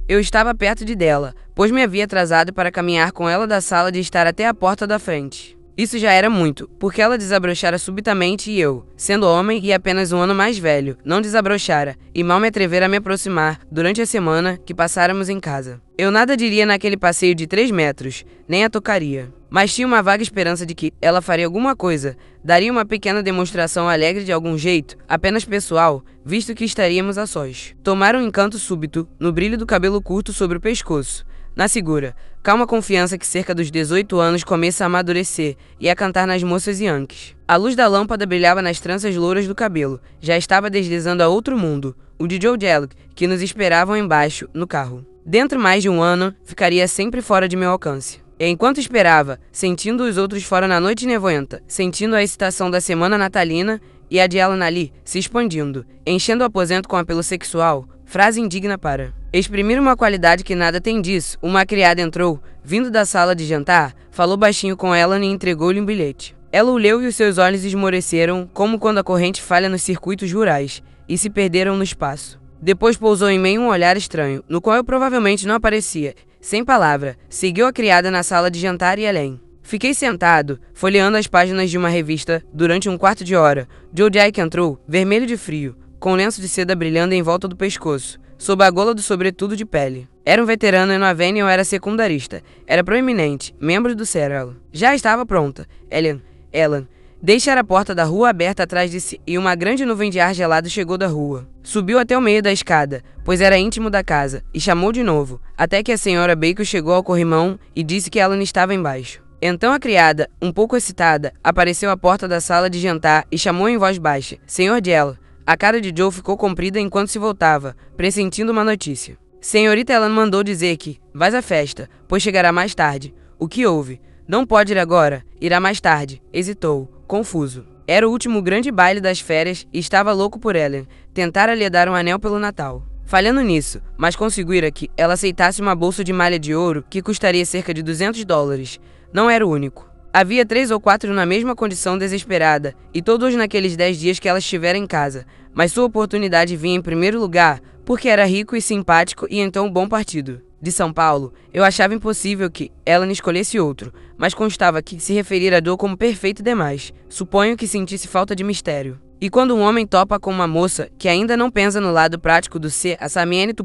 Eu estava perto dela, pois me havia atrasado para caminhar com ela da sala de estar até a porta da frente. Isso já era muito, porque ela desabrochara subitamente e eu, sendo homem e apenas um ano mais velho, não desabrochara e mal me atrevera a me aproximar durante a semana que passáramos em casa. Eu nada diria naquele passeio de 3 metros, nem a tocaria. Mas tinha uma vaga esperança de que ela faria alguma coisa, daria uma pequena demonstração alegre de algum jeito, apenas pessoal, visto que estaríamos a sós. Tomara um encanto súbito no brilho do cabelo curto sobre o pescoço, na segura, calma confiança que cerca dos 18 anos começa a amadurecer e a cantar nas moças Yankees. A luz da lâmpada brilhava nas tranças louras do cabelo, já estava deslizando a outro mundo, o de Joe Jellic, que nos esperavam embaixo, no carro. Dentro mais de um ano, ficaria sempre fora de meu alcance. E enquanto esperava, sentindo os outros fora na noite nevoenta, sentindo a excitação da semana natalina e a de Alan ali se expandindo, enchendo o aposento com apelo sexual, frase indigna para exprimir uma qualidade que nada tem disso, uma criada entrou, vindo da sala de jantar, falou baixinho com Alan e entregou-lhe um bilhete. Ela o leu e os seus olhos esmoreceram, como quando a corrente falha nos circuitos rurais, e se perderam no espaço. Depois pousou em mim um olhar estranho, no qual eu provavelmente não aparecia. Sem palavra, seguiu a criada na sala de jantar e além. Fiquei sentado, folheando as páginas de uma revista, durante um quarto de hora. Joe Jellic entrou, vermelho de frio, com um lenço de seda brilhando em volta do pescoço, sob a gola do sobretudo de pele. Era um veterano e no Avenue era secundarista. Era proeminente, membro do Cerelo. Já estava pronta. Ellen, deixara a porta da rua aberta atrás de si e uma grande nuvem de ar gelado chegou da rua. Subiu até o meio da escada, pois era íntimo da casa, e chamou de novo, até que a senhora Baker chegou ao corrimão e disse que Alan estava embaixo. Então a criada, um pouco excitada, apareceu à porta da sala de jantar e chamou em voz baixa, Senhor Jellic. A cara de Joe ficou comprida enquanto se voltava, pressentindo uma notícia. Senhorita Ellen mandou dizer que vais à festa, pois chegará mais tarde. O que houve? Não pode ir agora, irá mais tarde. Hesitou, confuso. Era o último grande baile das férias e estava louco por Ellen. Tentara lhe dar um anel pelo Natal. Falhando nisso, mas conseguira que ela aceitasse uma bolsa de malha de ouro que custaria cerca de $200. Não era o único. Havia 3 ou 4 na mesma condição desesperada, e todos naqueles 10 dias que ela estivera em casa. Mas sua oportunidade vinha em primeiro lugar, porque era rico e simpático e então bom partido. De São Paulo, eu achava impossível que Ellen escolhesse outro, mas constava que se referir a Joe como perfeito demais. Suponho que sentisse falta de mistério. E quando um homem topa com uma moça que ainda não pensa no lado prático do C, a Samienito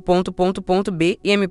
B e M.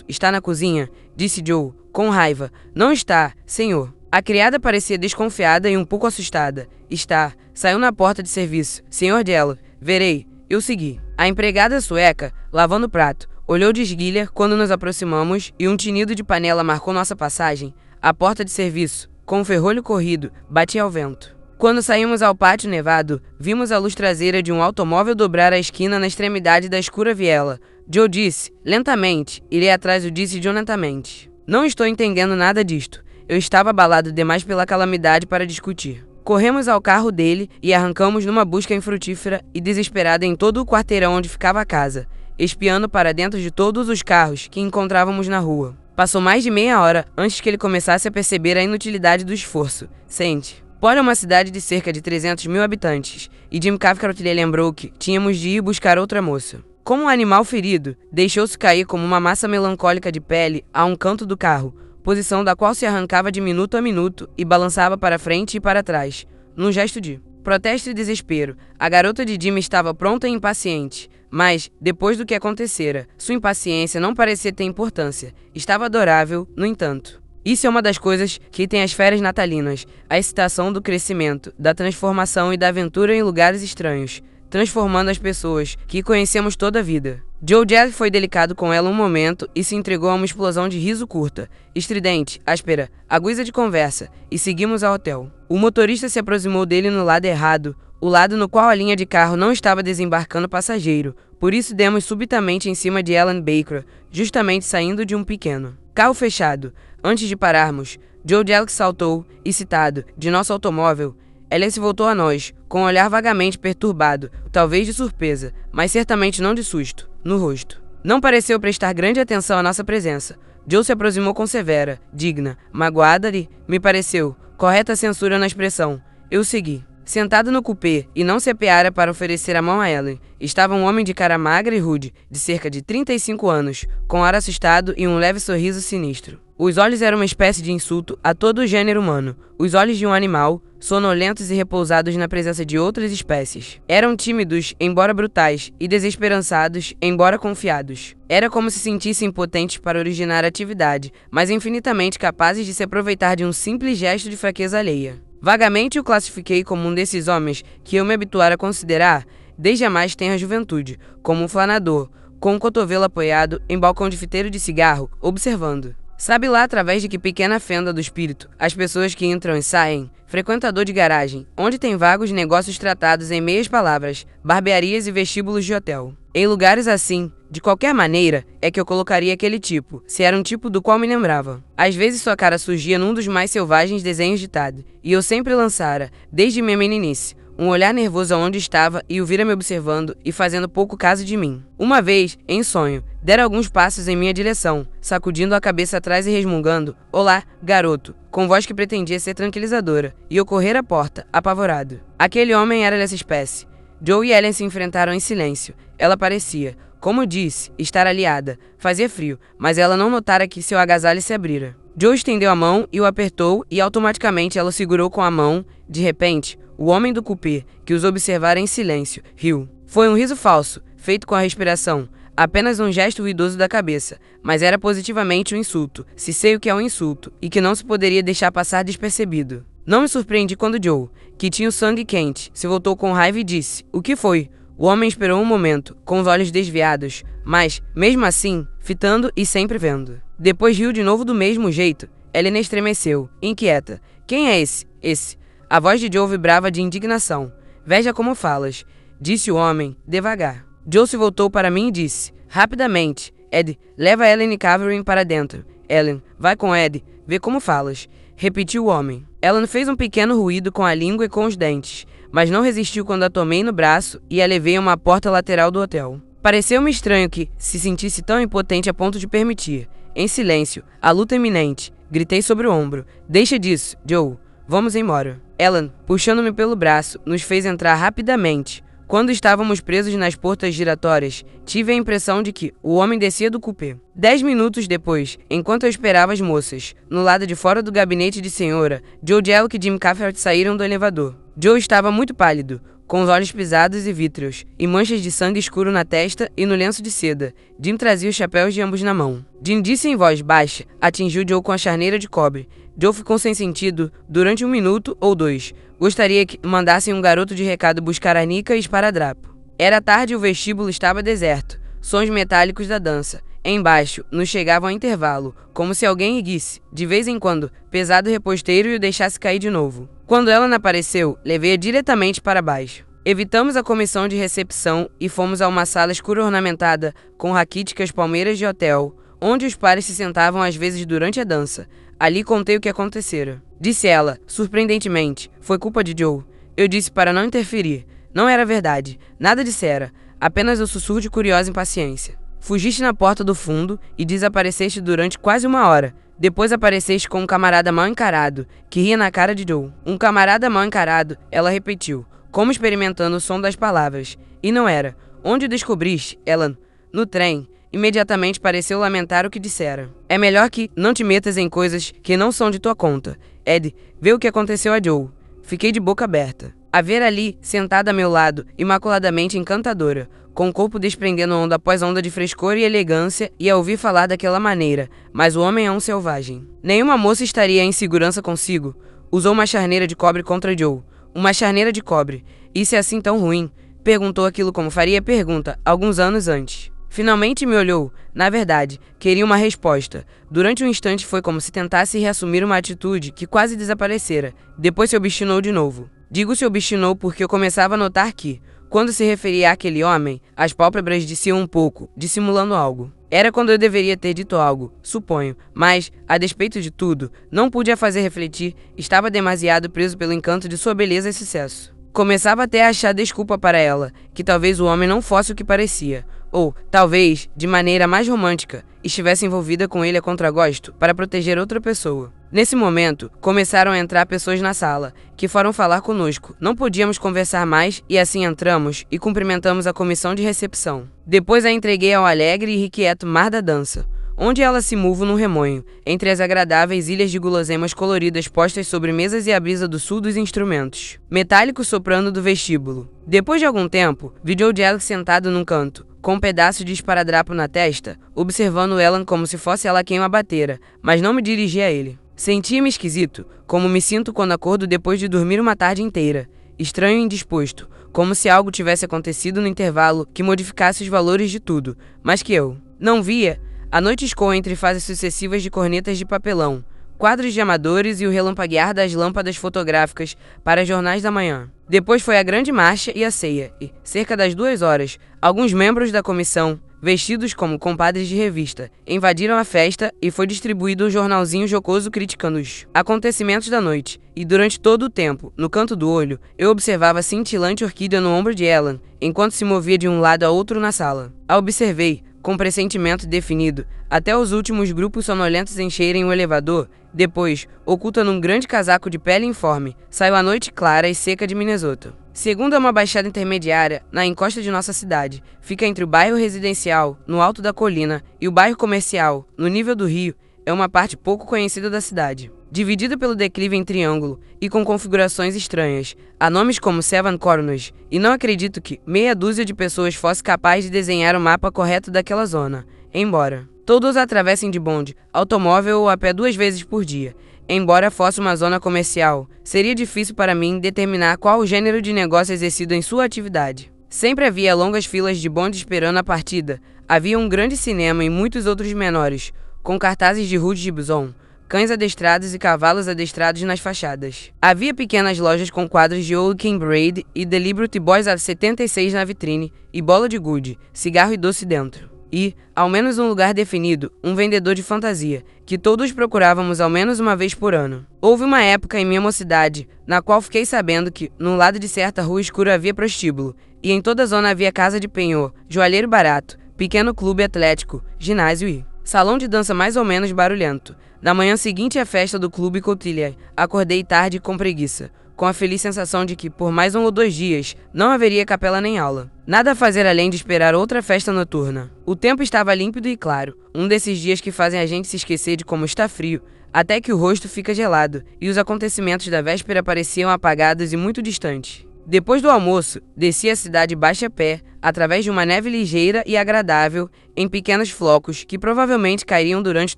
Está na cozinha? Disse Joe, com raiva. Não está, senhor. A criada parecia desconfiada e um pouco assustada. Está. Saiu na porta de serviço. Senhor Jellic, verei. Eu segui. A empregada sueca, lavando o prato, olhou de esguilha quando nos aproximamos e um tinido de panela marcou nossa passagem. A porta de serviço, com o ferrolho corrido, batia ao vento. Quando saímos ao pátio nevado, vimos a luz traseira de um automóvel dobrar a esquina na extremidade da escura viela. Joe disse, lentamente, irei atrás o disse lentamente. Não estou entendendo nada disto. Eu estava abalado demais pela calamidade para discutir. Corremos ao carro dele e arrancamos numa busca infrutífera e desesperada em todo o quarteirão onde ficava a casa, espiando para dentro de todos os carros que encontrávamos na rua. Passou mais de meia hora antes que ele começasse a perceber a inutilidade do esforço. Sente. Pole é uma cidade de cerca de 300 mil habitantes, e Jim Cathcart lhe lembrou que tínhamos de ir buscar outra moça. Como um animal ferido, deixou-se cair como uma massa melancólica de pele a um canto do carro, posição da qual se arrancava de minuto a minuto e balançava para frente e para trás, num gesto de protesto e desespero. A garota de Jim estava pronta e impaciente, mas, depois do que acontecera, sua impaciência não parecia ter importância. Estava adorável, no entanto. Isso é uma das coisas que tem as férias natalinas, a excitação do crescimento, da transformação e da aventura em lugares estranhos, transformando as pessoas que conhecemos toda a vida. Joe Jellic foi delicado com ela um momento e se entregou a uma explosão de riso curta, estridente, áspera, aguça de conversa, e seguimos ao hotel. O motorista se aproximou dele no lado errado, o lado no qual a linha de carro não estava desembarcando passageiro, por isso demos subitamente em cima de Ellen Baker, justamente saindo de um pequeno carro fechado. Antes de pararmos, Joe Jellic saltou, excitado, de nosso automóvel. Ellen se voltou a nós, com um olhar vagamente perturbado, talvez de surpresa, mas certamente não de susto, no rosto. Não pareceu prestar grande atenção à nossa presença. Joe se aproximou com severa, digna, magoada e, me pareceu, correta censura na expressão. Eu segui. Sentado no cupê e não se apeara para oferecer a mão a Ellen, estava um homem de cara magra e rude, de cerca de 35 anos, com ar assustado e um leve sorriso sinistro. Os olhos eram uma espécie de insulto a todo o gênero humano, os olhos de um animal, sonolentos e repousados na presença de outras espécies. Eram tímidos, embora brutais, e desesperançados, embora confiados. Era como se sentissem impotentes para originar atividade, mas infinitamente capazes de se aproveitar de um simples gesto de fraqueza alheia. Vagamente o classifiquei como um desses homens que eu me habituara a considerar, desde a mais tenra juventude, como um flanador, com um cotovelo apoiado em balcão de fiteiro de cigarro, observando. Sabe lá através de que pequena fenda do espírito as pessoas que entram e saem? Frequentador de garagem, onde tem vagos negócios tratados em meias palavras, barbearias e vestíbulos de hotel. Em lugares assim, de qualquer maneira, é que eu colocaria aquele tipo, se era um tipo do qual me lembrava. Às vezes sua cara surgia num dos mais selvagens desenhos de Tad, e eu sempre lançara, desde minha meninice, um olhar nervoso aonde estava e o vira me observando e fazendo pouco caso de mim. Uma vez, em sonho, dera alguns passos em minha direção, sacudindo a cabeça atrás e resmungando, "Olá, garoto", com voz que pretendia ser tranquilizadora, e eu correr à porta, apavorado. Aquele homem era dessa espécie. Joe e Ellen se enfrentaram em silêncio. Ela parecia, como disse, estar aliada. Fazia frio, mas ela não notara que seu agasalho se abrira. Joe estendeu a mão e o apertou e automaticamente ela o segurou com a mão. De repente, o homem do cupê, que os observara em silêncio, riu. Foi um riso falso, feito com a respiração, apenas um gesto ruidoso da cabeça, mas era positivamente um insulto, se sei o que é um insulto, e que não se poderia deixar passar despercebido. Não me surpreendi quando Joe, que tinha o sangue quente, se voltou com raiva e disse, "O que foi?" O homem esperou um momento, com os olhos desviados, mas, mesmo assim, fitando e sempre vendo. Depois riu de novo do mesmo jeito. Ellen estremeceu, inquieta. "Quem é esse? Esse?" A voz de Joe vibrava de indignação. "Veja como falas", disse o homem, devagar. Joe se voltou para mim e disse, rapidamente, "Ed, leva Ellen e Catherine para dentro. Ellen, vai com Ed, vê como falas", repetiu o homem. Ellen fez um pequeno ruído com a língua e com os dentes, mas não resistiu quando a tomei no braço e a levei a uma porta lateral do hotel. Pareceu-me estranho que se sentisse tão impotente a ponto de permitir. Em silêncio, a luta iminente, gritei sobre o ombro, "Deixa disso, Joe. Vamos embora." Ellen, puxando-me pelo braço, nos fez entrar rapidamente. Quando estávamos presos nas portas giratórias, tive a impressão de que o homem descia do cupê. 10 minutos depois, enquanto eu esperava as moças, no lado de fora do gabinete de senhora, Joe Jellick e Jim Caffert saíram do elevador. Joe estava muito pálido, com os olhos pisados e vítreos, e manchas de sangue escuro na testa e no lenço de seda. Jim trazia os chapéus de ambos na mão. Jim disse em voz baixa, atingiu Joe com a charneira de cobre. Joe ficou sem sentido durante 1 minuto ou 2. Gostaria que mandassem um garoto de recado buscar arnica e esparadrapo. Era tarde e o vestíbulo estava deserto. Sons metálicos da dança. Embaixo, nos chegavam a intervalo, como se alguém erguisse, de vez em quando, pesado reposteiro e o deixasse cair de novo. Quando ela não apareceu, levei-a diretamente para baixo. Evitamos a comissão de recepção e fomos a uma sala escura ornamentada com raquíticas palmeiras de hotel, onde os pares se sentavam às vezes durante a dança. Ali contei o que acontecera. Disse ela, surpreendentemente, "Foi culpa de Joe." Eu disse para não interferir. Não era verdade. Nada dissera. Apenas o sussurro de curiosa impaciência. "Fugiste na porta do fundo e desapareceste durante quase 1 hora. Depois apareceste com um camarada mal encarado, que ria na cara de Joe." "Um camarada mal encarado", ela repetiu, como experimentando o som das palavras. "E não era. Onde o descobriste, Ellen?" "No trem." Imediatamente pareceu lamentar o que dissera. "É melhor que não te metas em coisas que não são de tua conta. Ed, vê o que aconteceu a Joe." Fiquei de boca aberta. A ver ali, sentada a meu lado, imaculadamente encantadora, com o corpo desprendendo onda após onda de frescor e elegância, e a ouvir falar daquela maneira, mas o homem é um selvagem. Nenhuma moça estaria em segurança consigo. Usou uma charneira de cobre contra Joe. Uma charneira de cobre. Isso é assim tão ruim? Perguntou aquilo como faria pergunta, alguns anos antes. Finalmente me olhou. Na verdade, queria uma resposta. Durante um instante foi como se tentasse reassumir uma atitude que quase desaparecera. Depois se obstinou de novo. Digo se obstinou porque eu começava a notar que, quando se referia àquele homem, as pálpebras desciam um pouco, dissimulando algo. Era quando eu deveria ter dito algo, suponho, mas, a despeito de tudo, não pude a fazer refletir, estava demasiado preso pelo encanto de sua beleza e sucesso. Começava até a achar desculpa para ela, que talvez o homem não fosse o que parecia, ou, talvez, de maneira mais romântica, estivesse envolvida com ele a contragosto para proteger outra pessoa. Nesse momento, começaram a entrar pessoas na sala, que foram falar conosco. Não podíamos conversar mais e assim entramos e cumprimentamos a comissão de recepção. Depois a entreguei ao alegre e irrequieto mar da dança, onde ela se move num remoinho, entre as agradáveis ilhas de guloseimas coloridas postas sobre mesas e a brisa do sul dos instrumentos, metálico soprando do vestíbulo. Depois de algum tempo, vi Joe Jellic sentado num canto, com um pedaço de esparadrapo na testa, observando Ellen como se fosse ela quem o abatera, mas não me dirigi a ele. Sentia-me esquisito, como me sinto quando acordo depois de dormir uma tarde inteira, estranho e indisposto, como se algo tivesse acontecido no intervalo que modificasse os valores de tudo, mas que eu não via. A noite escoa entre fases sucessivas de cornetas de papelão, quadros de amadores e o relampaguear das lâmpadas fotográficas para jornais da manhã. Depois foi a grande marcha e a ceia, e, cerca das 2 horas, alguns membros da comissão, vestidos como compadres de revista, invadiram a festa e foi distribuído um jornalzinho jocoso criticando os acontecimentos da noite. E durante todo o tempo, no canto do olho, eu observava a cintilante orquídea no ombro de Ellen, enquanto se movia de um lado a outro na sala. A observei, com pressentimento definido, até os últimos grupos sonolentos encherem o elevador. Depois, oculta num grande casaco de pele informe, saiu a noite clara e seca de Minnesota. Segundo é uma baixada intermediária, na encosta de nossa cidade, fica entre o bairro residencial, no alto da colina, e o bairro comercial, no nível do rio. É uma parte pouco conhecida da cidade, dividida pelo declive em triângulo e com configurações estranhas. Há nomes como Seven Corners, e não acredito que meia dúzia de pessoas fosse capaz de desenhar o mapa correto daquela zona, embora todos atravessem de bonde, automóvel ou a pé 2 vezes por dia. Embora fosse uma zona comercial, seria difícil para mim determinar qual o gênero de negócio exercido em sua atividade. Sempre havia longas filas de bonde esperando a partida. Havia um grande cinema e muitos outros menores, com cartazes de Rude Gibson, cães adestrados e cavalos adestrados nas fachadas. Havia pequenas lojas com quadros de Old King Braid e The Liberty Boys a 76 na vitrine, e bola de gude, cigarro e doce dentro. E, ao menos um lugar definido, um vendedor de fantasia, que todos procurávamos ao menos uma vez por ano. Houve uma época em minha mocidade, na qual fiquei sabendo que, no lado de certa rua escura havia prostíbulo, e em toda a zona havia casa de penhor, joalheiro barato, pequeno clube atlético, ginásio e salão de dança mais ou menos barulhento. Na manhã seguinte à festa do clube Cotillier, acordei tarde com preguiça, com a feliz sensação de que, por mais 1 ou 2 dias, não haveria capela nem aula. Nada a fazer além de esperar outra festa noturna. O tempo estava límpido e claro, um desses dias que fazem a gente se esquecer de como está frio, até que o rosto fica gelado, e os acontecimentos da véspera pareciam apagados e muito distantes. Depois do almoço, desci a cidade baixa a pé, através de uma neve ligeira e agradável, em pequenos flocos que provavelmente cairiam durante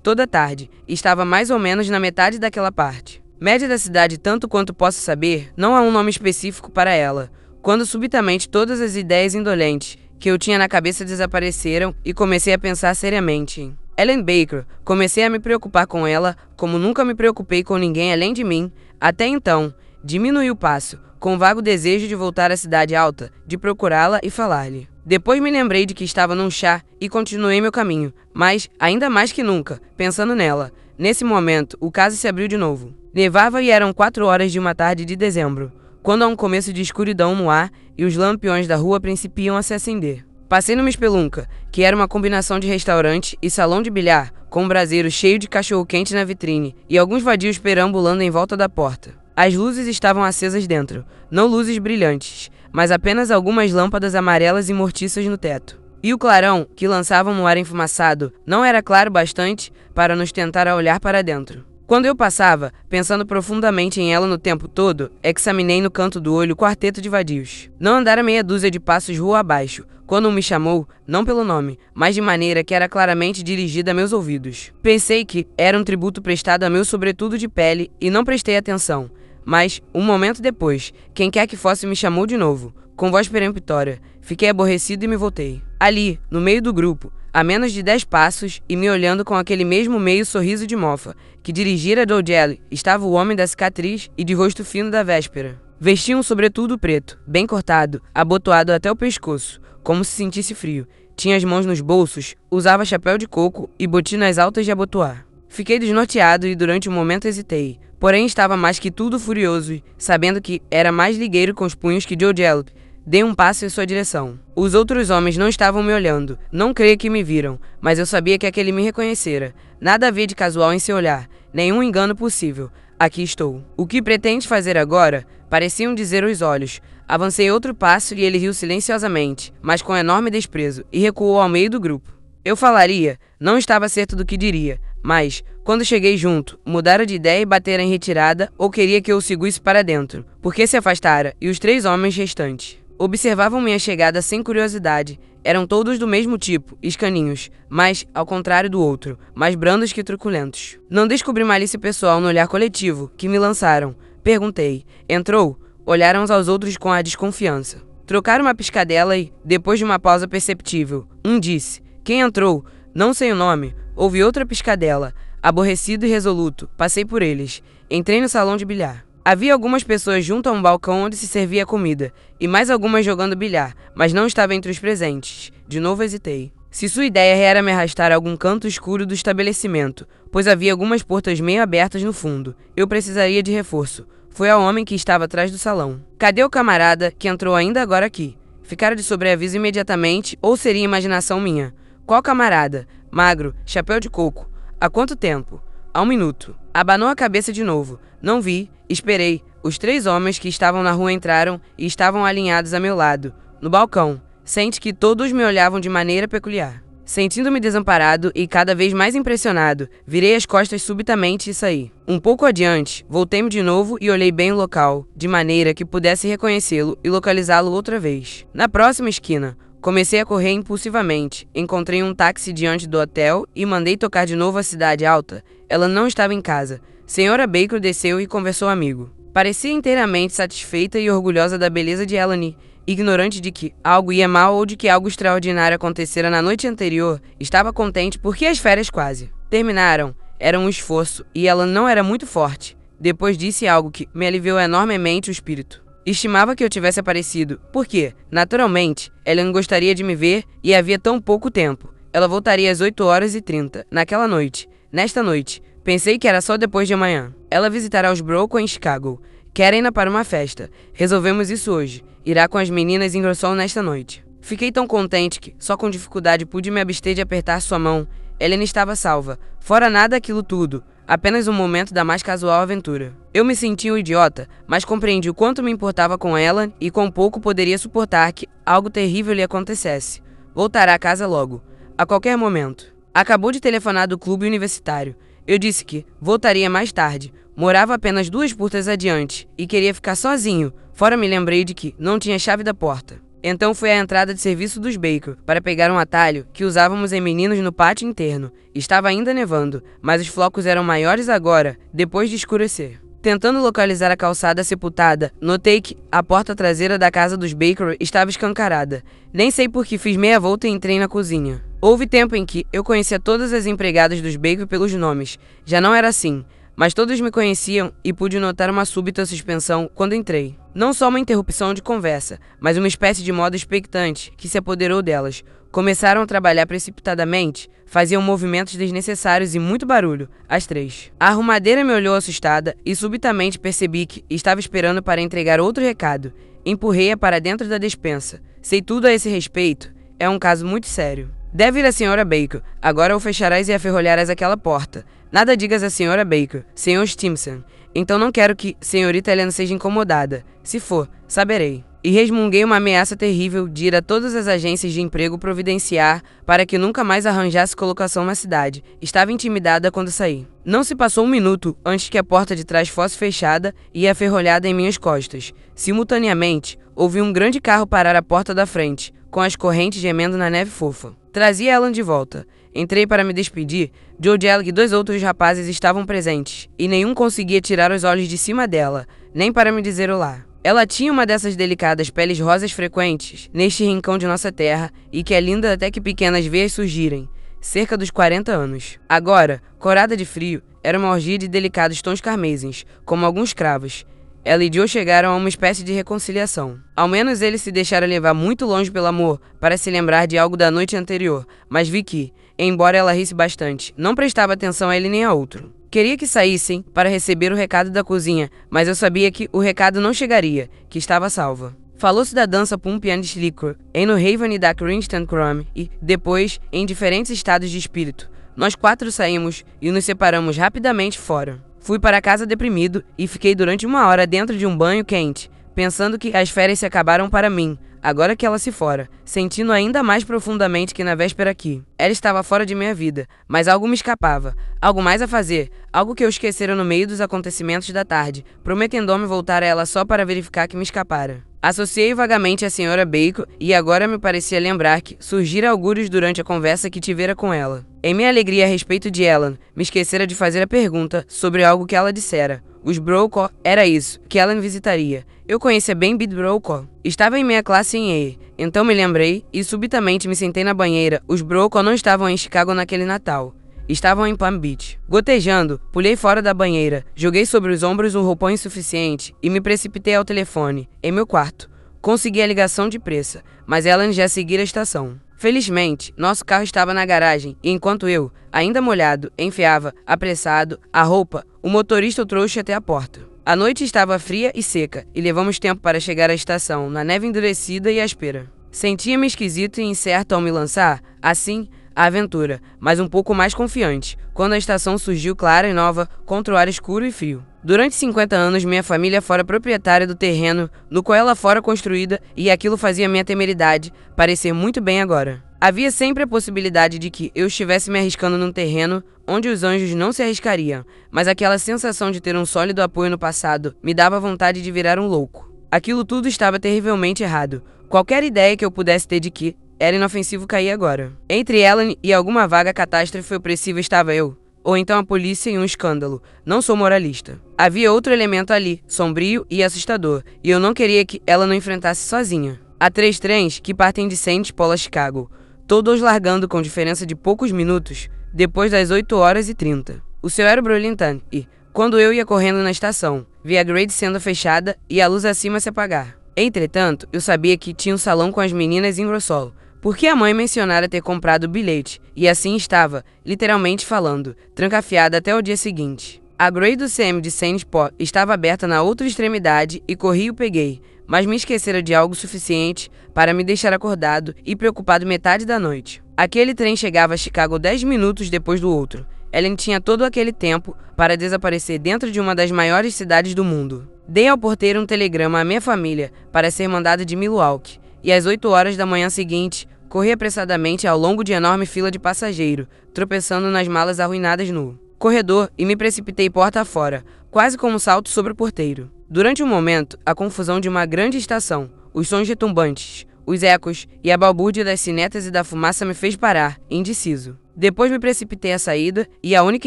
toda a tarde, e estava mais ou menos na metade daquela parte. Média da cidade, tanto quanto posso saber, não há um nome específico para ela, quando subitamente todas as ideias indolentes que eu tinha na cabeça desapareceram e comecei a pensar seriamente em Ellen Baker. Comecei a me preocupar com ela como nunca me preocupei com ninguém além de mim. Até então, diminuí o passo, com o vago desejo de voltar à cidade alta, de procurá-la e falar-lhe. Depois me lembrei de que estava num chá e continuei meu caminho, mas, ainda mais que nunca, pensando nela. Nesse momento, o caso se abriu de novo. Nevava e eram 4 horas de uma tarde de dezembro, quando há um começo de escuridão no ar e os lampiões da rua principiam a se acender. Passei numa espelunca, que era uma combinação de restaurante e salão de bilhar, com um braseiro cheio de cachorro-quente na vitrine e alguns vadios perambulando em volta da porta. As luzes estavam acesas dentro, não luzes brilhantes, mas apenas algumas lâmpadas amarelas e mortiças no teto. E o clarão, que lançavam no ar enfumaçado, não era claro bastante para nos tentar a olhar para dentro. Quando eu passava, pensando profundamente em ela no tempo todo, examinei no canto do olho o quarteto de vadios. Não andara meia dúzia de passos rua abaixo, quando me chamou, não pelo nome, mas de maneira que era claramente dirigida a meus ouvidos. Pensei que era um tributo prestado a meu sobretudo de pele e não prestei atenção. Mas, um momento depois, quem quer que fosse me chamou de novo, com voz peremptória. Fiquei aborrecido e me voltei. Ali, no meio do grupo, a menos de 10 passos e me olhando com aquele mesmo meio sorriso de mofa, que dirigira Joe Jellic, estava o homem da cicatriz e de rosto fino da véspera. Vestia um sobretudo preto, bem cortado, abotoado até o pescoço, como se sentisse frio. Tinha as mãos nos bolsos, usava chapéu de coco e botinas altas de abotoar. Fiquei desnorteado e durante um momento hesitei. Porém estava mais que tudo furioso, sabendo que era mais ligueiro com os punhos que Joe Jellic. Dei um passo em sua direção. Os outros homens não estavam me olhando. Não creio que me viram, mas eu sabia que aquele me reconhecera. Nada havia de casual em seu olhar. Nenhum engano possível. Aqui estou. O que pretende fazer agora? Pareciam dizer os olhos. Avancei outro passo e ele riu silenciosamente, mas com enorme desprezo, e recuou ao meio do grupo. Eu falaria, não estava certo do que diria, mas, quando cheguei junto, mudara de ideia e batera em retirada ou queria que eu o seguisse para dentro, porque se afastara, e os 3 homens restantes observavam minha chegada sem curiosidade. Eram todos do mesmo tipo, escaninhos, mas, ao contrário do outro, mais brandos que truculentos. Não descobri malícia pessoal no olhar coletivo que me lançaram. Perguntei, entrou? Olharam uns aos outros com a desconfiança. Trocaram uma piscadela e, depois de uma pausa perceptível, um disse, quem entrou? Não sei o nome. Houve outra piscadela. Aborrecido e resoluto, passei por eles. Entrei no salão de bilhar. Havia algumas pessoas junto a um balcão onde se servia comida, e mais algumas jogando bilhar, mas não estava entre os presentes. De novo hesitei. Se sua ideia era me arrastar a algum canto escuro do estabelecimento, pois havia algumas portas meio abertas no fundo, eu precisaria de reforço. Foi ao homem que estava atrás do salão. Cadê o camarada que entrou ainda agora aqui? Ficara de sobreaviso imediatamente, ou seria imaginação minha? Qual camarada? Magro, chapéu de coco. Há quanto tempo? Há 1 minuto. Abanou a cabeça de novo. Não vi. Esperei. Os 3 homens que estavam na rua entraram e estavam alinhados a meu lado, no balcão. Sente que todos me olhavam de maneira peculiar. Sentindo-me desamparado e cada vez mais impressionado, virei as costas subitamente e saí. Um pouco adiante, voltei-me de novo e olhei bem o local, de maneira que pudesse reconhecê-lo e localizá-lo outra vez. Na próxima esquina, comecei a correr impulsivamente. Encontrei um táxi diante do hotel e mandei tocar de novo a cidade alta. Ela não estava em casa. Senhora Baker desceu e conversou amigo. Parecia inteiramente satisfeita e orgulhosa da beleza de Elanie. Ignorante de que algo ia mal ou de que algo extraordinário acontecera na noite anterior, estava contente porque as férias quase terminaram. Era um esforço e ela não era muito forte. Depois disse algo que me aliviou enormemente o espírito. Estimava que eu tivesse aparecido, porque, naturalmente, Ellen gostaria de me ver e havia tão pouco tempo. Ela voltaria às 8h30, naquela noite. Nesta noite, pensei que era só depois de amanhã. Ela visitará os Broco em Chicago. Querem-na para uma festa. Resolvemos isso hoje. Irá com as meninas em Ingersoll nesta noite. Fiquei tão contente que, só com dificuldade, pude me abster de apertar sua mão. Ellen estava salva. Fora nada aquilo tudo. Apenas um momento da mais casual aventura. Eu me senti um idiota, mas compreendi o quanto me importava com ela e quão pouco poderia suportar que algo terrível lhe acontecesse. Voltará a casa logo. A qualquer momento. Acabou de telefonar do clube universitário. Eu disse que voltaria mais tarde. Morava apenas 2 portas adiante e queria ficar sozinho. Fora me lembrei de que não tinha chave da porta. Então fui à entrada de serviço dos Baker para pegar um atalho que usávamos em meninos no pátio interno. Estava ainda nevando, mas os flocos eram maiores agora, depois de escurecer. Tentando localizar a calçada sepultada, notei que a porta traseira da casa dos Baker estava escancarada. Nem sei por que fiz meia volta e entrei na cozinha. Houve tempo em que eu conhecia todas as empregadas dos Baker pelos nomes. Já não era assim. Mas todos me conheciam e pude notar uma súbita suspensão quando entrei. Não só uma interrupção de conversa, mas uma espécie de modo expectante que se apoderou delas. Começaram a trabalhar precipitadamente, faziam movimentos desnecessários e muito barulho, as 3. A arrumadeira me olhou assustada e subitamente percebi que estava esperando para entregar outro recado. Empurrei-a para dentro da despensa. Sei tudo a esse respeito. É um caso muito sério. Deve ir a Sra. Baker. Agora o fecharás e aferrolharás aquela porta. Nada digas a Sra. Baker, Sr. Stimson. Então não quero que Senhorita Helena seja incomodada. Se for, saberei. E resmunguei uma ameaça terrível de ir a todas as agências de emprego providenciar para que nunca mais arranjasse colocação na cidade. Estava intimidada quando saí. Não se passou 1 minuto antes que a porta de trás fosse fechada e aferrolhada em minhas costas. Simultaneamente, ouvi um grande carro parar à porta da frente, com as correntes gemendo na neve fofa. Trazia Ellen de volta. Entrei para me despedir. Joe Jellick e 2 outros rapazes estavam presentes, e nenhum conseguia tirar os olhos de cima dela, nem para me dizer olá. Ela tinha uma dessas delicadas peles rosas frequentes neste rincão de nossa terra e que é linda até que pequenas veias surgirem, cerca dos 40 anos. Agora, corada de frio, era uma orgia de delicados tons carmesins, como alguns cravos. Ela e Joe chegaram a uma espécie de reconciliação. Ao menos ele se deixara levar muito longe pelo amor para se lembrar de algo da noite anterior, mas vi que, embora ela risse bastante, não prestava atenção a ele nem a outro. Queria que saíssem para receber o recado da cozinha, mas eu sabia que o recado não chegaria, que estava salva. Falou-se da dança Pump and Slicker em New Haven e da Crimson Chrome e, depois, em diferentes estados de espírito. Nós 4 saímos e nos separamos rapidamente fora. Fui para casa deprimido e fiquei durante 1 hora dentro de um banho quente, pensando que as férias se acabaram para mim, agora que ela se fora, sentindo ainda mais profundamente que na véspera aqui. Ela estava fora de minha vida, mas algo me escapava, algo mais a fazer, algo que eu esquecera no meio dos acontecimentos da tarde, prometendo-me voltar a ela só para verificar que me escapara. Associei vagamente a Sra. Bacon e agora me parecia lembrar que surgira augúrios durante a conversa que tivera com ela. Em minha alegria a respeito de Ellen, me esquecera de fazer a pergunta sobre algo que ela dissera. Os Brokaw era isso, que Ellen visitaria. Eu conhecia bem Bid Brokaw. Estava em minha classe em EE, então me lembrei e subitamente me sentei na banheira. Os Brokaw não estavam em Chicago naquele Natal. Estavam em Palm Beach. Gotejando, pulei fora da banheira, joguei sobre os ombros um roupão insuficiente e me precipitei ao telefone, em meu quarto. Consegui a ligação depressa, mas Ellen já seguira a estação. Felizmente, nosso carro estava na garagem e enquanto eu, ainda molhado, enfiava, apressado, a roupa, o motorista o trouxe até a porta. A noite estava fria e seca e levamos tempo para chegar à estação, na neve endurecida e áspera. Sentia-me esquisito e incerto ao me lançar, assim, a aventura, mas um pouco mais confiante, quando a estação surgiu clara e nova contra o ar escuro e frio. Durante 50 anos, minha família fora proprietária do terreno no qual ela fora construída e aquilo fazia minha temeridade parecer muito bem agora. Havia sempre a possibilidade de que eu estivesse me arriscando num terreno onde os anjos não se arriscariam, mas aquela sensação de ter um sólido apoio no passado me dava vontade de virar um louco. Aquilo tudo estava terrivelmente errado. Qualquer ideia que eu pudesse ter de que era inofensivo cair agora. Entre Ellen e alguma vaga catástrofe opressiva estava eu, ou então a polícia em um escândalo. Não sou moralista. Havia outro elemento ali, sombrio e assustador, e eu não queria que ela não enfrentasse sozinha. Há 3 trens que partem de Saint Paul a Chicago, todos largando com diferença de poucos minutos, depois das 8h30. O céu era brilhante e, quando eu ia correndo na estação, vi a grade sendo fechada e a luz acima se apagar. Entretanto, eu sabia que tinha um salão com as meninas em Rossolo, porque a mãe mencionara ter comprado o bilhete, e assim estava, literalmente falando, trancafiada até o dia seguinte. A grade do CM de Saint Paul estava aberta na outra extremidade e corri e o peguei, mas me esquecera de algo suficiente para me deixar acordado e preocupado metade da noite. Aquele trem chegava a Chicago 10 minutos depois do outro. Ellen tinha todo aquele tempo para desaparecer dentro de uma das maiores cidades do mundo. Dei ao porteiro um telegrama à minha família para ser mandada de Milwaukee, e às 8h da manhã seguinte, corri apressadamente ao longo de enorme fila de passageiro, tropeçando nas malas arruinadas no corredor e me precipitei porta afora, quase como um salto sobre o porteiro. Durante um momento, a confusão de uma grande estação, os sons retumbantes, os ecos e a balbúrdia das sinetas e da fumaça me fez parar, indeciso. Depois me precipitei à saída e a única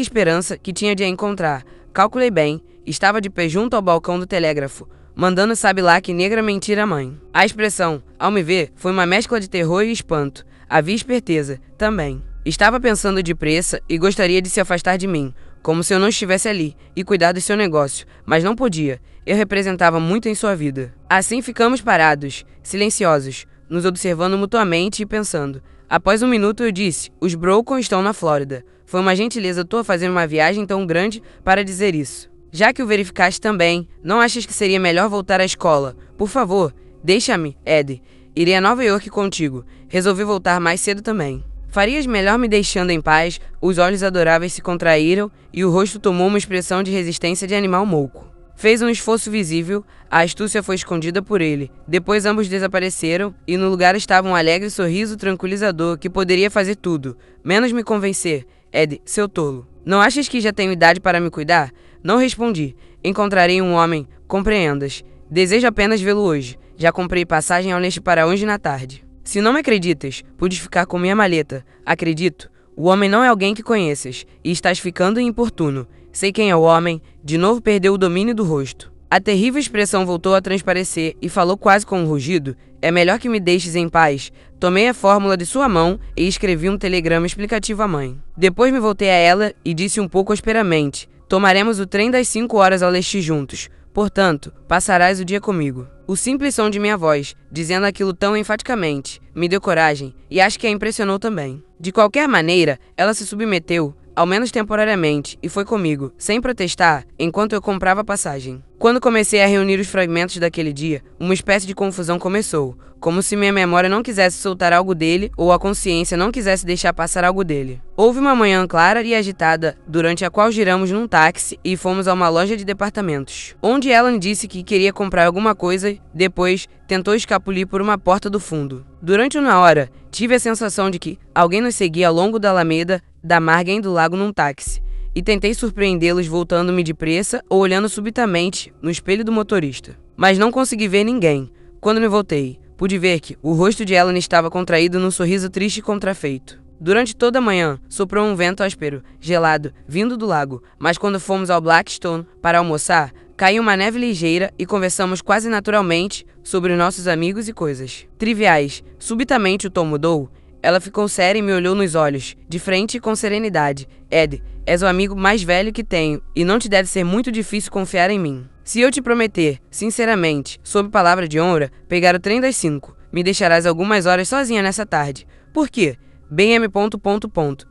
esperança que tinha de a encontrar, calculei bem, estava de pé junto ao balcão do telégrafo, mandando sabe lá que negra mentira a mãe. A expressão, ao me ver, foi uma mescla de terror e espanto. Havia esperteza, também. Estava pensando depressa e gostaria de se afastar de mim, como se eu não estivesse ali, e cuidar do seu negócio, mas não podia. Eu representava muito em sua vida. Assim ficamos parados, silenciosos, nos observando mutuamente e pensando. Após um minuto eu disse, os Brokaw estão na Flórida. Foi uma gentileza tua fazer uma viagem tão grande para dizer isso. Já que o verificaste também, não achas que seria melhor voltar à escola? Por favor, deixa-me, Ed. Irei a Nova York contigo. Resolvi voltar mais cedo também. Farias melhor me deixando em paz. Os olhos adoráveis se contraíram e o rosto tomou uma expressão de resistência de animal mouco. Fez um esforço visível, a astúcia foi escondida por ele. Depois ambos desapareceram e no lugar estava um alegre sorriso tranquilizador que poderia fazer tudo, menos me convencer. Ed, seu tolo. Não achas que já tenho idade para me cuidar? Não respondi. Encontrarei um homem, compreendas. Desejo apenas vê-lo hoje. Já comprei passagem ao leste para hoje na tarde. Se não me acreditas, pude ficar com minha maleta. Acredito. O homem não é alguém que conheças, e estás ficando importuno. Sei quem é o homem. De novo perdeu o domínio do rosto. A terrível expressão voltou a transparecer e falou quase com um rugido. É melhor que me deixes em paz. Tomei a fórmula de sua mão e escrevi um telegrama explicativo à mãe. Depois me voltei a ela e disse um pouco asperamente. Tomaremos o trem das 5h ao leste juntos. Portanto, passarás o dia comigo. O simples som de minha voz, dizendo aquilo tão enfaticamente, me deu coragem e acho que a impressionou também. De qualquer maneira, ela se submeteu, ao menos temporariamente, e foi comigo, sem protestar, enquanto eu comprava a passagem. Quando comecei a reunir os fragmentos daquele dia, uma espécie de confusão começou, como se minha memória não quisesse soltar algo dele ou a consciência não quisesse deixar passar algo dele. Houve uma manhã clara e agitada, durante a qual giramos num táxi e fomos a uma loja de departamentos, onde Ellen disse que queria comprar alguma coisa, depois tentou escapulir por uma porta do fundo. Durante uma hora, tive a sensação de que alguém nos seguia ao longo da Alameda, da margem do lago num táxi, e tentei surpreendê-los voltando-me depressa ou olhando subitamente no espelho do motorista. Mas não consegui ver ninguém. Quando me voltei, pude ver que o rosto de Ellen estava contraído num sorriso triste e contrafeito. Durante toda a manhã, soprou um vento áspero, gelado, vindo do lago, mas quando fomos ao Blackstone para almoçar, caiu uma neve ligeira e conversamos quase naturalmente sobre nossos amigos e coisas triviais. Subitamente o tom mudou. Ela ficou séria e me olhou nos olhos, de frente e com serenidade. Ed, és o amigo mais velho que tenho, e não te deve ser muito difícil confiar em mim. Se eu te prometer, sinceramente, sob palavra de honra, pegar o trem das 5, me deixarás algumas horas sozinha nessa tarde. Por quê? Bem M.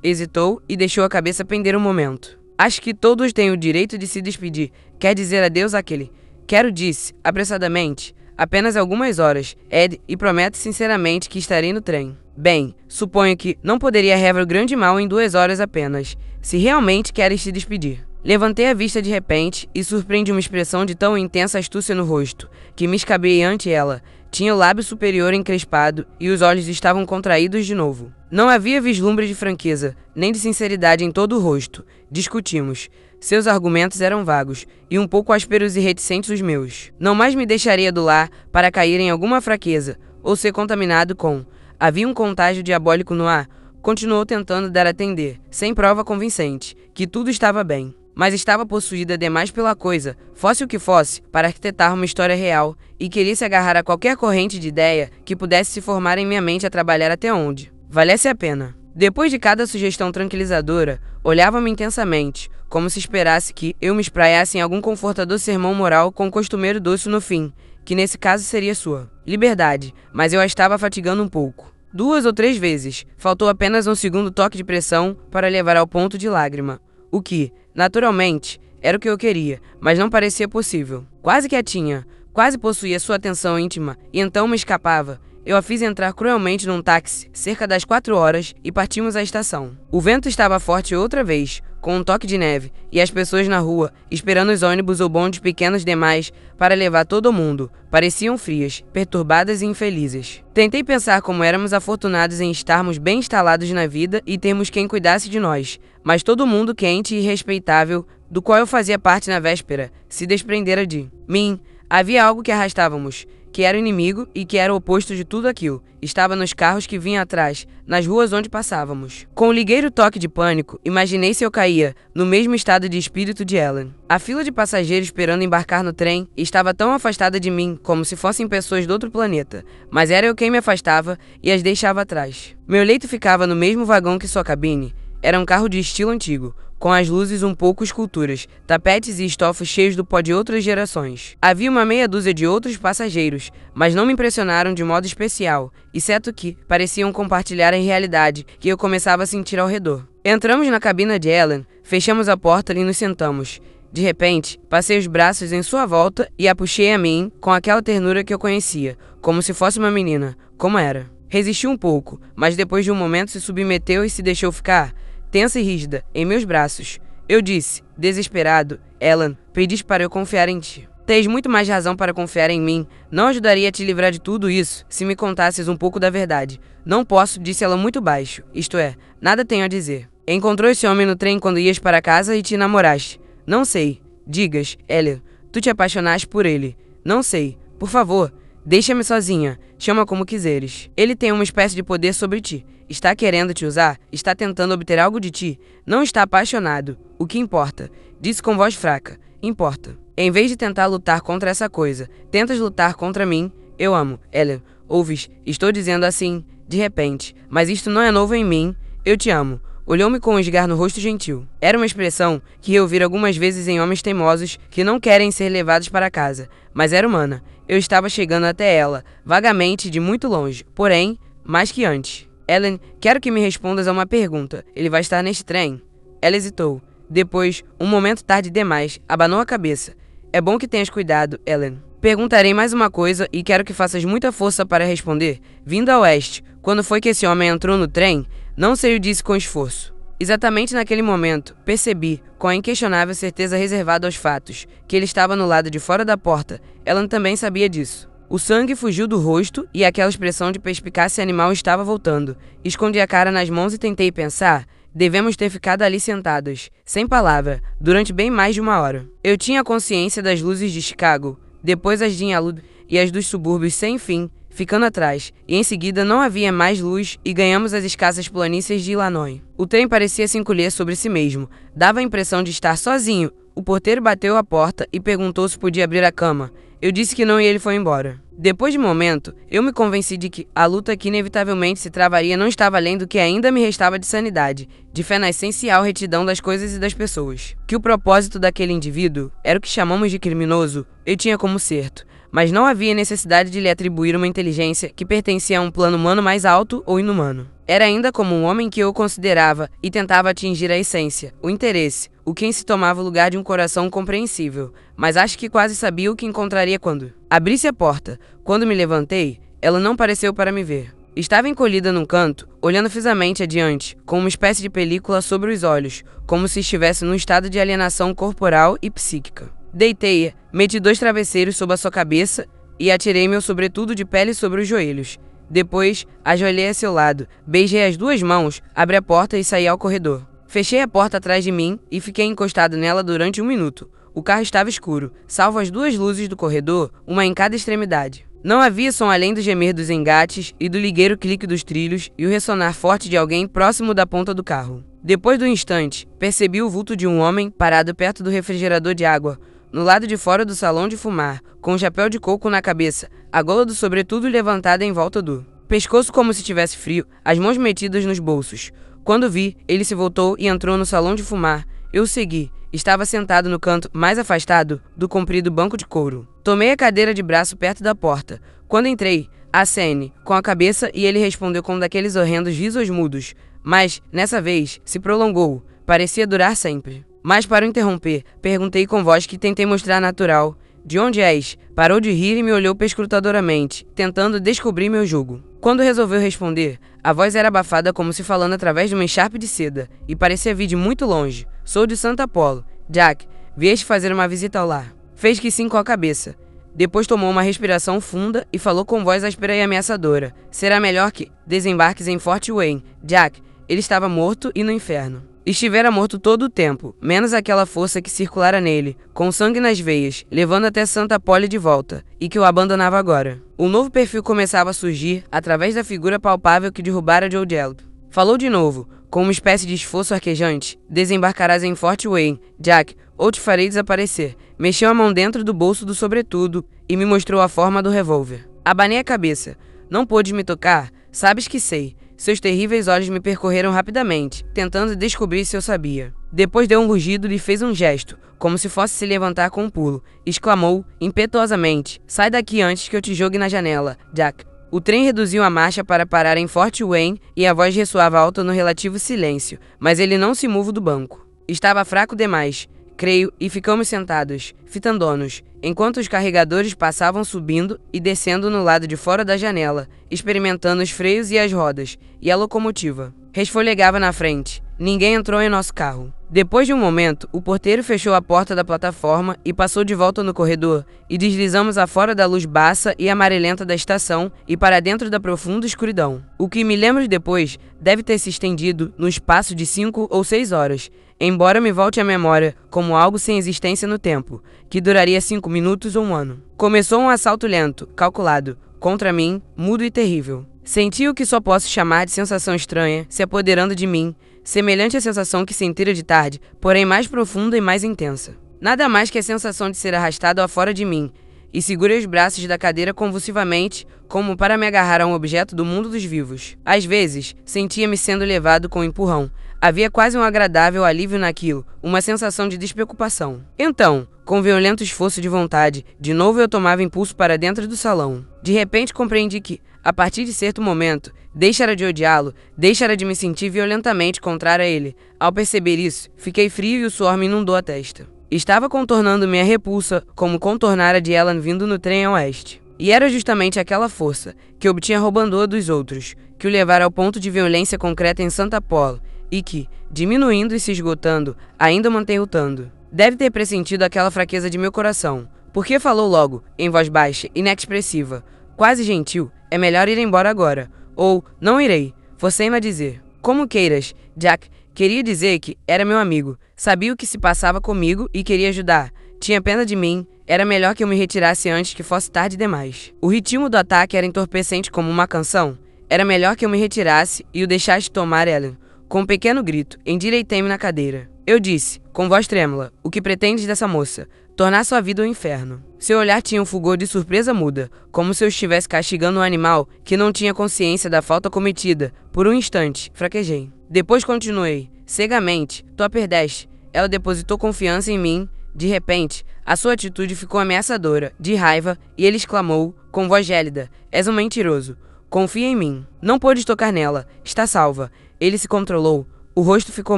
Hesitou e deixou a cabeça pender um momento. Acho que todos têm o direito de se despedir. Quer dizer adeus àquele. Quero, disse, apressadamente. Apenas algumas horas, Ed, e prometo sinceramente que estarei no trem. Bem, suponho que não poderia haver grande mal em 2 horas apenas, se realmente queres se despedir. Levantei a vista de repente e surpreendi uma expressão de tão intensa astúcia no rosto, que me escabeei ante ela. Tinha o lábio superior encrespado e os olhos estavam contraídos de novo. Não havia vislumbre de franqueza, nem de sinceridade em todo o rosto. Discutimos. Seus argumentos eram vagos, e um pouco ásperos e reticentes os meus. Não mais me deixaria adular para cair em alguma fraqueza, ou ser contaminado com... Havia um contágio diabólico no ar. Continuou tentando dar a entender, sem prova convincente, que tudo estava bem. Mas estava possuída demais pela coisa, fosse o que fosse, para arquitetar uma história real, e queria se agarrar a qualquer corrente de ideia que pudesse se formar em minha mente a trabalhar até onde valesse a pena. Depois de cada sugestão tranquilizadora, olhava-me intensamente, como se esperasse que eu me espraiasse em algum confortador sermão moral com o costumeiro doce no fim, que nesse caso seria sua liberdade, mas eu a estava fatigando um pouco. 2 ou 3 vezes, faltou apenas um segundo toque de pressão para levar ao ponto de lágrima, o que, naturalmente, era o que eu queria, mas não parecia possível. Quase que a tinha, quase possuía sua atenção íntima, e então me escapava. Eu a fiz entrar cruelmente num táxi, cerca das 4 horas, e partimos à estação. O vento estava forte outra vez, com um toque de neve, e as pessoas na rua, esperando os ônibus ou bondes pequenos demais para levar todo mundo, pareciam frias, perturbadas e infelizes. Tentei pensar como éramos afortunados em estarmos bem instalados na vida e termos quem cuidasse de nós, mas todo mundo quente e respeitável, do qual eu fazia parte na véspera, se desprendera de mim. Havia algo que arrastávamos, que era o inimigo e que era o oposto de tudo aquilo. Estava nos carros que vinham atrás, nas ruas onde passávamos. Com um ligeiro toque de pânico, imaginei se eu caía, no mesmo estado de espírito de Ellen. A fila de passageiros esperando embarcar no trem estava tão afastada de mim como se fossem pessoas de outro planeta, mas era eu quem me afastava e as deixava atrás. Meu leito ficava no mesmo vagão que sua cabine. Era um carro de estilo antigo, com as luzes um pouco esculturas, tapetes e estofos cheios do pó de outras gerações. Havia uma meia dúzia de outros passageiros, mas não me impressionaram de modo especial, exceto que pareciam compartilhar a realidade que eu começava a sentir ao redor. Entramos na cabina de Ellen, fechamos a porta e nos sentamos. De repente, passei os braços em sua volta e a puxei a mim com aquela ternura que eu conhecia, como se fosse uma menina, como era. Resistiu um pouco, mas depois de um momento se submeteu e se deixou ficar, tensa e rígida, em meus braços. Eu disse, desesperado, Ellen, pediste para eu confiar em ti. Tens muito mais razão para confiar em mim. Não ajudaria a te livrar de tudo isso se me contasses um pouco da verdade. Não posso, disse ela muito baixo. Isto é, nada tenho a dizer. Encontrou esse homem no trem quando ias para casa e te namoraste. Não sei. Digas, Ellen, tu te apaixonaste por ele. Não sei. Por favor, deixa-me sozinha. Chama como quiseres. Ele tem uma espécie de poder sobre ti. Está querendo te usar? Está tentando obter algo de ti? Não está apaixonado. O que importa? Disse com voz fraca. Importa. Em vez de tentar lutar contra essa coisa, tentas lutar contra mim. Eu amo. Ellen, ouves? Estou dizendo assim, de repente. Mas isto não é novo em mim. Eu te amo. Olhou-me com um esgar no rosto gentil. Era uma expressão que eu ouvi algumas vezes em homens teimosos que não querem ser levados para casa. Mas era humana. Eu estava chegando até ela, vagamente de muito longe. Porém, mais que antes. Ellen, quero que me respondas a uma pergunta. Ele vai estar neste trem? Ela hesitou. Depois, um momento tarde demais, abanou a cabeça. É bom que tenhas cuidado, Ellen. Perguntarei mais uma coisa e quero que faças muita força para responder. Vindo a oeste, quando foi que esse homem entrou no trem? Não sei, o disse com esforço. Exatamente naquele momento, percebi, com a inquestionável certeza reservada aos fatos, que ele estava no lado de fora da porta. Ellen também sabia disso. O sangue fugiu do rosto e aquela expressão de perspicácia animal estava voltando. Escondi a cara nas mãos e tentei pensar. Devemos ter ficado ali sentadas, sem palavra, durante bem mais de 1 hora. Eu tinha consciência das luzes de Chicago, depois as de Inalud e as dos subúrbios sem fim, ficando atrás, e em seguida não havia mais luz e ganhamos as escassas planícies de Illinois. O trem parecia se encolher sobre si mesmo, dava a impressão de estar sozinho. O porteiro bateu à porta e perguntou se podia abrir a cama. Eu disse que não e ele foi embora. Depois de um momento, eu me convenci de que a luta que inevitavelmente se travaria não estava além do que ainda me restava de sanidade, de fé na essencial retidão das coisas e das pessoas. Que o propósito daquele indivíduo era o que chamamos de criminoso, eu tinha como certo, mas não havia necessidade de lhe atribuir uma inteligência que pertencia a um plano humano mais alto ou inumano. Era ainda como um homem que eu considerava e tentava atingir a essência, o interesse, o que em si tomava o lugar de um coração compreensível, mas acho que quase sabia o que encontraria quando abrisse a porta. Quando me levantei, ela não pareceu para me ver. Estava encolhida num canto, olhando fisamente adiante, com uma espécie de película sobre os olhos, como se estivesse num estado de alienação corporal e psíquica. Deitei-a, meti 2 travesseiros sob a sua cabeça e atirei meu sobretudo de pele sobre os joelhos. Depois, ajoelhei a seu lado, beijei as 2 mãos, abri a porta e saí ao corredor. Fechei a porta atrás de mim e fiquei encostado nela durante 1 minuto. O carro estava escuro, salvo as 2 luzes do corredor, uma em cada extremidade. Não havia som além do gemer dos engates e do ligeiro clique dos trilhos e o ressonar forte de alguém próximo da ponta do carro. Depois do instante, percebi o vulto de um homem parado perto do refrigerador de água, no lado de fora do salão de fumar, com um chapéu de coco na cabeça, a gola do sobretudo levantada em volta do pescoço como se tivesse frio, as mãos metidas nos bolsos. Quando vi, ele se voltou e entrou no salão de fumar. Eu o segui. Estava sentado no canto mais afastado do comprido banco de couro. Tomei a cadeira de braço perto da porta. Quando entrei, acene com a cabeça e ele respondeu com um daqueles horrendos risos mudos. Mas, nessa vez, se prolongou. Parecia durar sempre. Mas para o interromper, perguntei com voz que tentei mostrar natural. De onde és? Parou de rir e me olhou perscrutadoramente, tentando descobrir meu jugo. Quando resolveu responder, a voz era abafada como se falando através de uma echarpe de seda, e parecia vir de muito longe. Sou de Santa Apolo. Jack, vieste fazer uma visita ao lar. Fez que sim com a cabeça. Depois tomou uma respiração funda e falou com voz áspera e ameaçadora. Será melhor que desembarques em Fort Wayne. Jack, ele estava morto e no inferno. Estivera morto todo o tempo, menos aquela força que circulara nele, com sangue nas veias, levando até Santa Apolo de volta, e que o abandonava agora. Um novo perfil começava a surgir, através da figura palpável que derrubara Joe Gelb. Falou de novo, com uma espécie de esforço arquejante. Desembarcarás em Fort Wayne, Jack, ou te farei desaparecer. Mexeu a mão dentro do bolso do sobretudo e me mostrou a forma do revólver. Abanei a cabeça. Não pôdes me tocar? Sabes que sei. Seus terríveis olhos me percorreram rapidamente, tentando descobrir se eu sabia. Depois deu um rugido e fez um gesto, como se fosse se levantar com um pulo. Exclamou, impetuosamente, sai daqui antes que eu te jogue na janela, Jack. O trem reduziu a marcha para parar em Fort Wayne e a voz ressoava alta no relativo silêncio, mas ele não se moveu do banco. Estava fraco demais, creio, e ficamos sentados, fitando-nos, enquanto os carregadores passavam subindo e descendo no lado de fora da janela, experimentando os freios e as rodas, e a locomotiva resfolegava na frente. Ninguém entrou em nosso carro. Depois de um momento, o porteiro fechou a porta da plataforma e passou de volta no corredor, e deslizamos afora da luz baça e amarelenta da estação e para dentro da profunda escuridão. O que me lembro depois deve ter se estendido no espaço de 5 ou 6 horas, embora me volte à memória como algo sem existência no tempo, que duraria 5 minutos ou 1 ano. Começou um assalto lento, calculado, contra mim, mudo e terrível. Senti o que só posso chamar de sensação estranha, se apoderando de mim, semelhante à sensação que sentira de tarde, porém mais profunda e mais intensa. Nada mais que a sensação de ser arrastado afora de mim, e segurei os braços da cadeira convulsivamente, como para me agarrar a um objeto do mundo dos vivos. Às vezes, sentia-me sendo levado com um empurrão. Havia quase um agradável alívio naquilo, uma sensação de despreocupação. Então, com violento esforço de vontade, de novo eu tomava impulso para dentro do salão. De repente compreendi que, a partir de certo momento, deixara de odiá-lo, deixara de me sentir violentamente contrário a ele. Ao perceber isso, fiquei frio e o suor me inundou a testa. Estava contornando minha repulsa como contornara de Ellen vindo no trem a oeste. E era justamente aquela força que obtinha roubando-a dos outros, que o levara ao ponto de violência concreta em Santa Paula, e que, diminuindo e se esgotando, ainda mantém lutando. Deve ter pressentido aquela fraqueza de meu coração, porque falou logo, em voz baixa, inexpressiva, quase gentil, é melhor ir embora agora, ou, não irei, forcei-me a dizer. Como queiras, Jack, queria dizer que era meu amigo, sabia o que se passava comigo e queria ajudar, tinha pena de mim, era melhor que eu me retirasse antes que fosse tarde demais. O ritmo do ataque era entorpecente como uma canção, era melhor que eu me retirasse e o deixasse tomar Ellen. Com um pequeno grito, endireitei-me na cadeira. Eu disse, com voz trêmula, o que pretendes dessa moça? Tornar sua vida um inferno. Seu olhar tinha um fulgor de surpresa muda, como se eu estivesse castigando um animal que não tinha consciência da falta cometida. Por um instante, fraquejei. Depois continuei. Cegamente, tu a perdeste. Ela depositou confiança em mim. De repente, a sua atitude ficou ameaçadora, de raiva, e ele exclamou, com voz gélida, és um mentiroso. Confia em mim. Não pôdes tocar nela. Está salva. Ele se controlou. O rosto ficou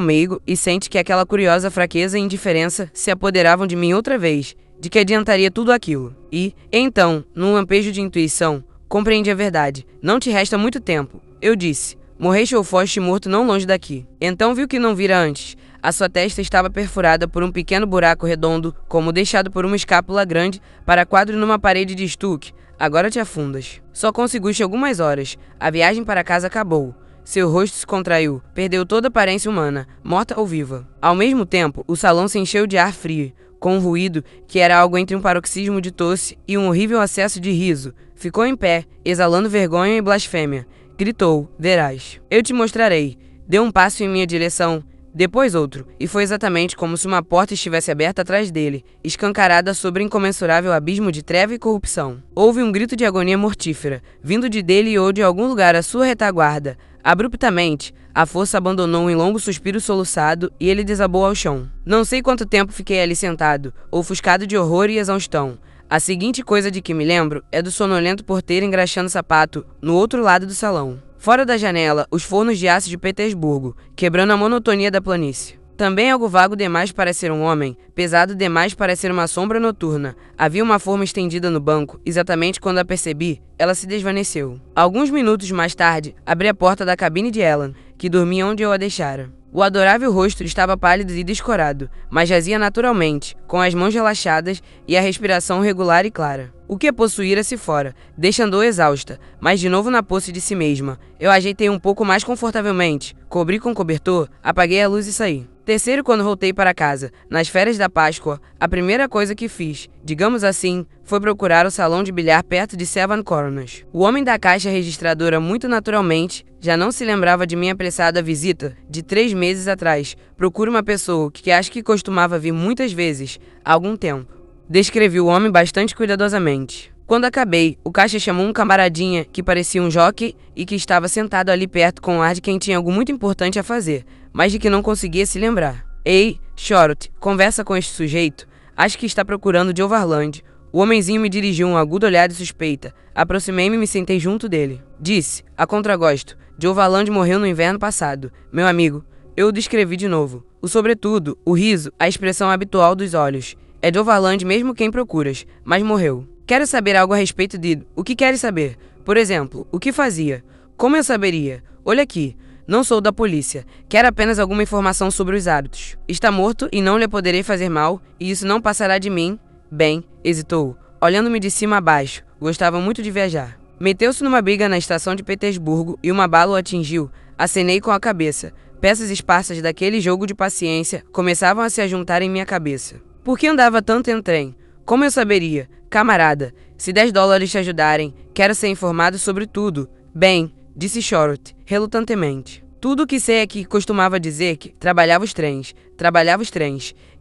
meigo e sente que aquela curiosa fraqueza e indiferença se apoderavam de mim outra vez, de que adiantaria tudo aquilo. E, então, num lampejo de intuição, compreendi a verdade. Não te resta muito tempo. Eu disse. Morreste ou foste morto não longe daqui. Então viu que não vira antes. A sua testa estava perfurada por um pequeno buraco redondo, como deixado por uma escápula grande para quadro numa parede de estuque. Agora te afundas. Só conseguiste algumas horas. A viagem para casa acabou. Seu rosto se contraiu, perdeu toda a aparência humana, morta ou viva. Ao mesmo tempo, o salão se encheu de ar frio, com um ruído que era algo entre um paroxismo de tosse e um horrível acesso de riso. Ficou em pé, exalando vergonha e blasfêmia. Gritou, verás. Eu te mostrarei. Deu um passo em minha direção, depois outro, e foi exatamente como se uma porta estivesse aberta atrás dele, escancarada sobre um incomensurável abismo de treva e corrupção. Houve um grito de agonia mortífera, vindo de dele ou de algum lugar à sua retaguarda. Abruptamente, a força abandonou em longo suspiro soluçado e ele desabou ao chão. Não sei quanto tempo fiquei ali sentado, ofuscado de horror e exaustão. A seguinte coisa de que me lembro é do sonolento porteiro engraxando sapato no outro lado do salão. Fora da janela, os fornos de aço de Petersburgo, quebrando a monotonia da planície. Também algo vago demais para ser um homem, pesado demais para ser uma sombra noturna. Havia uma forma estendida no banco, exatamente quando a percebi, ela se desvaneceu. Alguns minutos mais tarde, abri a porta da cabine de Ellen, que dormia onde eu a deixara. O adorável rosto estava pálido e descorado, mas jazia naturalmente, com as mãos relaxadas e a respiração regular e clara. O que a possuíra-se fora, deixando-a exausta, mas de novo na posse de si mesma. Eu ajeitei um pouco mais confortavelmente, cobri com cobertor, apaguei a luz e saí. Terceiro, quando voltei para casa, nas férias da Páscoa, a primeira coisa que fiz, digamos assim, foi procurar o salão de bilhar perto de Seven Corners. O homem da caixa registradora, muito naturalmente, já não se lembrava de minha apressada visita de 3 meses atrás. Procuro uma pessoa que acho que costumava vir muitas vezes, há algum tempo. Descrevi o homem bastante cuidadosamente. Quando acabei, o caixa chamou um camaradinha que parecia um jockey e que estava sentado ali perto com o ar de quem tinha algo muito importante a fazer, mas de que não conseguia se lembrar. Ei, Shorty, conversa com este sujeito. Acho que está procurando Joe Varland. O homenzinho me dirigiu um agudo olhar de suspeita. Aproximei-me e me sentei junto dele. Disse, a contragosto, Joe Varland morreu no inverno passado. Meu amigo, eu o descrevi de novo. O sobretudo, o riso, a expressão habitual dos olhos. É Joe Varland mesmo quem procuras, mas morreu. Quero saber algo a respeito de... O que queres saber? Por exemplo, o que fazia? Como eu saberia? Olha aqui. Não sou da polícia. Quero apenas alguma informação sobre os hábitos. Está morto e não lhe poderei fazer mal, e isso não passará de mim. Bem, hesitou, olhando-me de cima a baixo. Gostava muito de viajar. Meteu-se numa briga na estação de Petersburgo e uma bala o atingiu. Acenei com a cabeça. Peças esparsas daquele jogo de paciência começavam a se ajuntar em minha cabeça. Por que andava tanto em trem? Como eu saberia? Camarada, se $10 te ajudarem, quero ser informado sobre tudo. Bem, disse Shorty, relutantemente. Tudo o que sei é que costumava dizer que trabalhava os trens.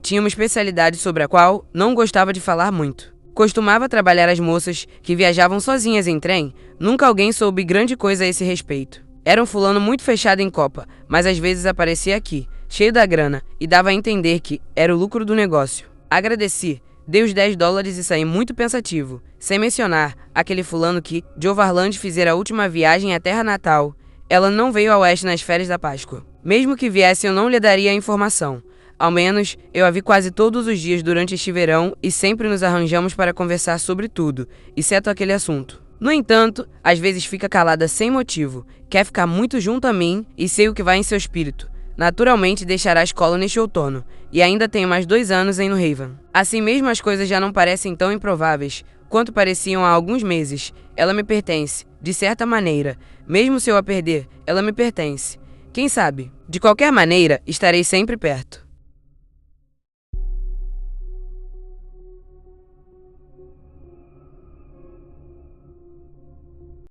Tinha uma especialidade sobre a qual não gostava de falar muito. Costumava trabalhar as moças que viajavam sozinhas em trem. Nunca alguém soube grande coisa a esse respeito. Era um fulano muito fechado em copa, mas às vezes aparecia aqui, cheio da grana, e dava a entender que era o lucro do negócio. Agradeci, dei os $10 e saí muito pensativo, sem mencionar aquele fulano que Joe Varland fizera a última viagem à terra natal. Ela não veio ao oeste nas férias da Páscoa. Mesmo que viesse, eu não lhe daria a informação. Ao menos, eu a vi quase todos os dias durante este verão e sempre nos arranjamos para conversar sobre tudo, exceto aquele assunto. No entanto, às vezes fica calada sem motivo, quer ficar muito junto a mim e sei o que vai em seu espírito. Naturalmente deixará a escola neste outono, e ainda tenho mais 2 anos em New Haven. Assim mesmo as coisas já não parecem tão improváveis quanto pareciam há alguns meses. Ela me pertence, de certa maneira. Mesmo se eu a perder, ela me pertence. Quem sabe? De qualquer maneira, estarei sempre perto.